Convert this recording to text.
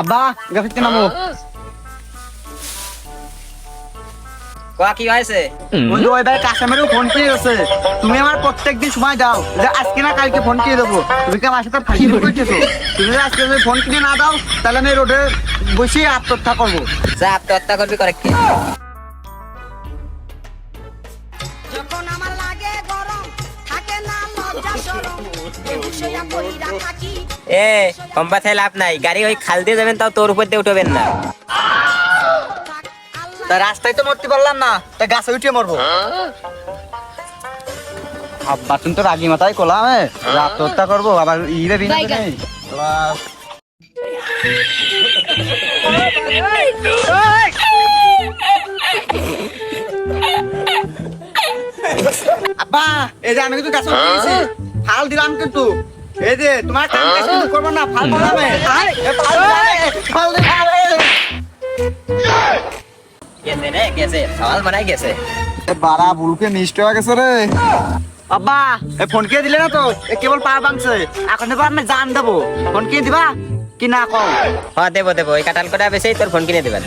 আব্বা গাফিতে নামো। কোয়া কি হয়েছে? বন্ধু ওই ভাই কাস্টমারেও ফোন কিনে গেছে, তুমি আমার প্রত্যেকদিন সময় দাও যে আজকে না কালকে ফোন কিনে দেবো। তুমি কি আমার সাথে ফাঁকি করতেছো? তুমি যদি আজকে যদি ফোন কিনে না দাও তাহলে আমি রোডে বসে আত্মহত্যা করবো। যা আত্মহত্যা করবি করে কি? যখন আমার লাগে গরম থাকে না লজ্জা শরম বেহুশইয়া কইরা থাকি এ কম্পাসে লাভ নাই, গাড়ি ওই খাল দিয়ে যাবেন, তাও তোর উপর দিয়ে উঠবেন না। থাক আল্লাহ তা রাস্তায় তো মরতে পারলাম না, তা গাছে উঠে মরবো। আব্বা তুমি তো রাগি মাথায় কোলাম আত্মহত্যা করবো আবার ইরে বিনা নেই। আব্বা এই যে আমি কিন্তু গাছে উঠে গেছি, ফাল দিলাম কিন্তু। এই যে তোমার কাম কাজ কিন্তু করবো না, ফাল দিলাম ফাল দিলাম। গেছে রে, গেছে, সওয়াল বানাই গেছে। বাড়া বুলকে মিষ্ট হয়ে গেছে রে। আব্বা এ ফোন কে দিলে না তো, এ কেবল পা ভাঙছে, এখন এবার আমি জান দেবো। ফোন কে দিবা কি না কও? হ্যাঁ দেবো দেবো, ওই কাঁঠাল কটা বেশি তোর ফোন কিনে দেবেন।